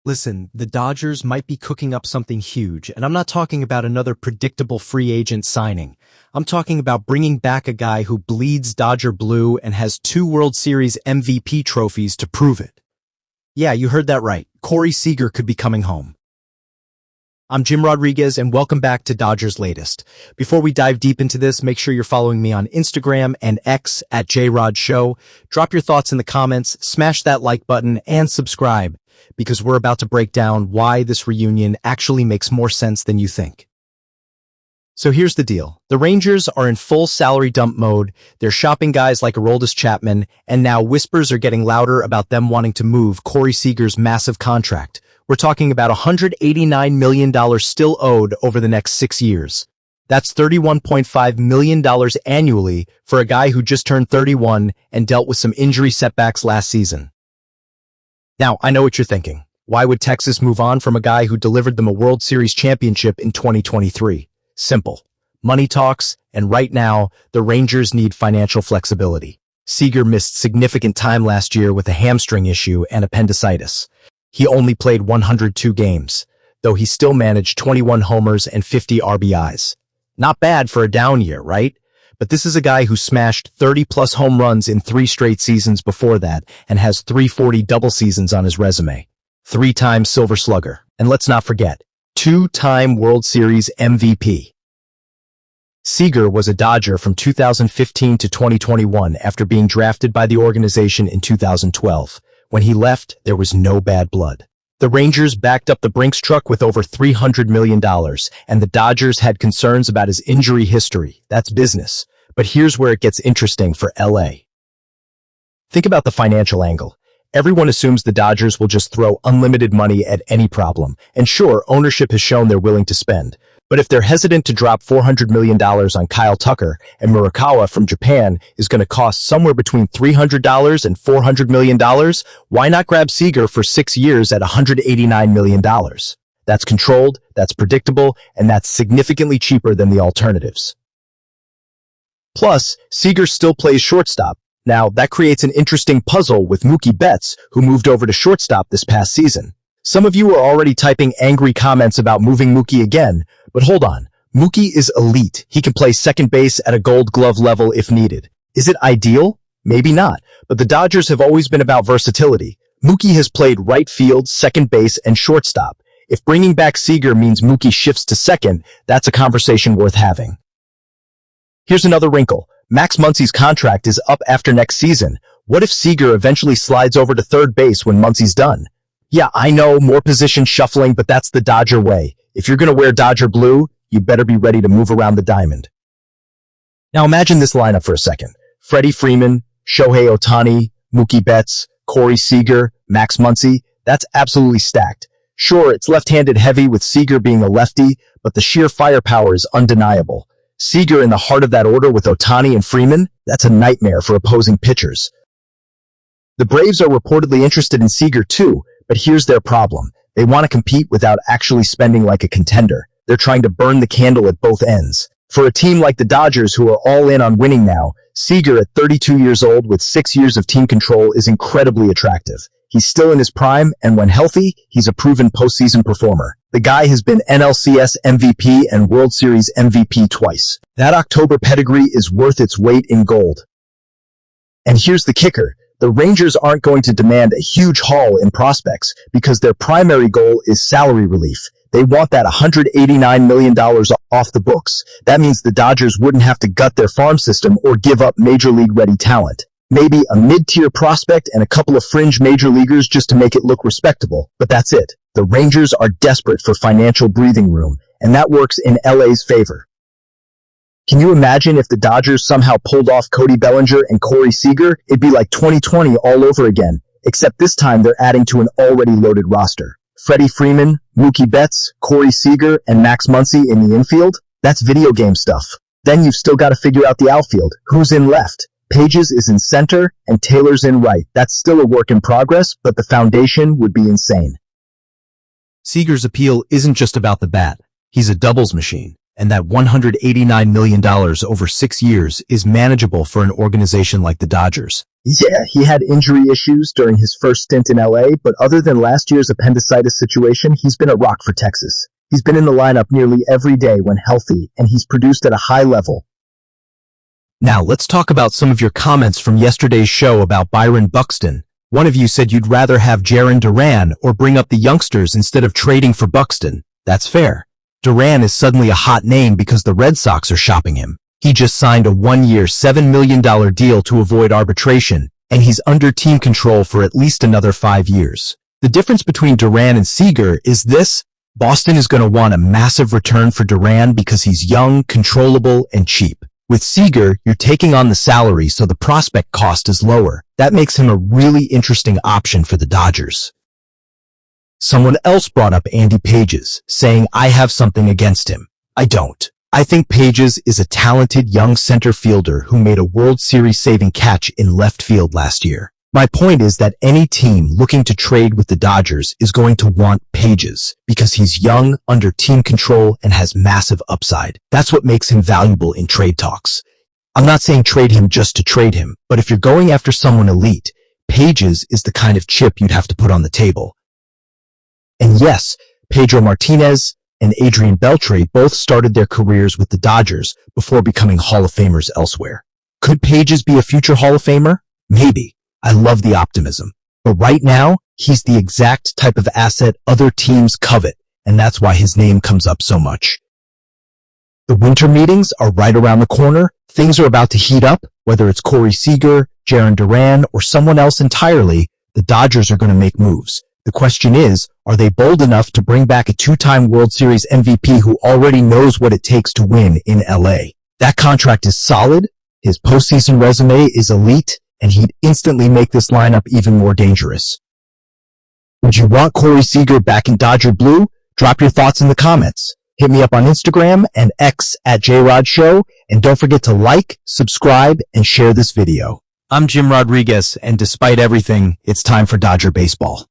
Listen, the Dodgers might be cooking up something huge, and I'm not talking about another predictable free agent signing. I'm talking about bringing back a guy who bleeds Dodger blue and has 2 World Series MVP trophies to prove it. Yeah, you heard that right. Corey Seager could be coming home. I'm Jim Rodriguez, and welcome back to Dodgers Latest. Before we dive deep into this, make sure you're following me on Instagram and X at JRodShow. Drop your thoughts in the comments, smash that like button, and subscribe, because we're about to break down why this reunion actually makes more sense than you think. So here's the deal. The Rangers are in full salary dump mode. They're shopping guys like Aroldis Chapman, and now whispers are getting louder about them wanting to move Corey Seager's massive contract. We're talking about $189 million still owed over the next 6 years. That's $31.5 million annually for a guy who just turned 31 and dealt with some injury setbacks last season. Now, I know what you're thinking. Why would Texas move on from a guy who delivered them a World Series championship in 2023? Simple. Money talks, and right now, the Rangers need financial flexibility. Seager missed significant time last year with a hamstring issue and appendicitis. He only played 102 games, though he still managed 21 homers and 50 RBIs. Not bad for a down year, right? But this is a guy who smashed 30-plus home runs in 3 straight seasons before that and has 340 double seasons on his resume. 3-time Silver Slugger. And let's not forget, 2-time World Series MVP. Seager was a Dodger from 2015 to 2021 after being drafted by the organization in 2012. When he left, there was no bad blood. The Rangers backed up the Brinks truck with over $300 million, and the Dodgers had concerns about his injury history. That's business. But here's where it gets interesting for LA. Think about the financial angle. Everyone assumes the Dodgers will just throw unlimited money at any problem. And sure, ownership has shown they're willing to spend. But if they're hesitant to drop $400 million on Kyle Tucker, and Murakawa from Japan is going to cost somewhere between $300 and $400 million, why not grab Seager for 6 years at $189 million? That's controlled, that's predictable, and that's significantly cheaper than the alternatives. Plus, Seager still plays shortstop. Now, that creates an interesting puzzle with Mookie Betts, who moved over to shortstop this past season. Some of you are already typing angry comments about moving Mookie again, but hold on. Mookie is elite. He can play second base at a Gold Glove level if needed. Is it ideal? Maybe not, but the Dodgers have always been about versatility. Mookie has played right field, second base, and shortstop. If bringing back Seager means Mookie shifts to second, that's a conversation worth having. Here's another wrinkle. Max Muncy's contract is up after next season. What if Seager eventually slides over to third base when Muncy's done? Yeah, I know, more position shuffling, but that's the Dodger way. If you're going to wear Dodger blue, you better be ready to move around the diamond. Now imagine this lineup for a second. Freddie Freeman, Shohei Ohtani, Mookie Betts, Corey Seager, Max Muncy. That's absolutely stacked. Sure, it's left-handed heavy with Seager being a lefty, but the sheer firepower is undeniable. Seager in the heart of that order with Ohtani and Freeman, that's a nightmare for opposing pitchers. The Braves are reportedly interested in Seager too, but here's their problem. They want to compete without actually spending like a contender. They're trying to burn the candle at both ends. For a team like the Dodgers, who are all in on winning now, Seager at 32 years old with 6 years of team control is incredibly attractive. He's still in his prime, and when healthy, he's a proven postseason performer. The guy has been NLCS MVP and World Series MVP twice. That October pedigree is worth its weight in gold. And here's the kicker. The Rangers aren't going to demand a huge haul in prospects because their primary goal is salary relief. They want that $189 million off the books. That means the Dodgers wouldn't have to gut their farm system or give up major league ready talent. Maybe a mid-tier prospect and a couple of fringe major leaguers just to make it look respectable. But that's it. The Rangers are desperate for financial breathing room, and that works in LA's favor. Can you imagine if the Dodgers somehow pulled off Cody Bellinger and Corey Seager? It'd be like 2020 all over again, except this time they're adding to an already loaded roster. Freddie Freeman, Mookie Betts, Corey Seager, and Max Muncy in the infield? That's video game stuff. Then you've still got to figure out the outfield. Who's in left? Pages is in center, and Taylor's in right. That's still a work in progress, but the foundation would be insane. Seager's appeal isn't just about the bat. He's a doubles machine. And that $189 million over 6 years is manageable for an organization like the Dodgers. Yeah, he had injury issues during his first stint in LA, but other than last year's appendicitis situation, he's been a rock for Texas. He's been in the lineup nearly every day when healthy, and he's produced at a high level. Now, let's talk about some of your comments from yesterday's show about Byron Buxton. One of you said you'd rather have Jarren Duran or bring up the youngsters instead of trading for Buxton. That's fair. Duran is suddenly a hot name because the Red Sox are shopping him. He just signed a one-year, $7 million deal to avoid arbitration, and he's under team control for at least another 5 years. The difference between Duran and Seager is this: Boston is going to want a massive return for Duran because he's young, controllable, and cheap. With Seager, you're taking on the salary, so the prospect cost is lower. That makes him a really interesting option for the Dodgers. Someone else brought up Andy Pages, saying I have something against him. I don't. I think Pages is a talented young center fielder who made a World Series saving catch in left field last year. My point is that any team looking to trade with the Dodgers is going to want Pages because he's young, under team control, and has massive upside. That's what makes him valuable in trade talks. I'm not saying trade him just to trade him, but if you're going after someone elite, Pages is the kind of chip you'd have to put on the table. And yes, Pedro Martinez and Adrian Beltre both started their careers with the Dodgers before becoming Hall of Famers elsewhere. Could Pages be a future Hall of Famer? Maybe. I love the optimism. But right now, he's the exact type of asset other teams covet, and that's why his name comes up so much. The winter meetings are right around the corner. Things are about to heat up. Whether it's Corey Seager, Jarren Duran, or someone else entirely, the Dodgers are going to make moves. The question is, are they bold enough to bring back a two-time World Series MVP who already knows what it takes to win in LA? That contract is solid, his postseason resume is elite, and he'd instantly make this lineup even more dangerous. Would you want Corey Seager back in Dodger Blue? Drop your thoughts in the comments. Hit me up on Instagram and X at JRodShow, and don't forget to like, subscribe, and share this video. I'm Jim Rodriguez, and despite everything, it's time for Dodger baseball.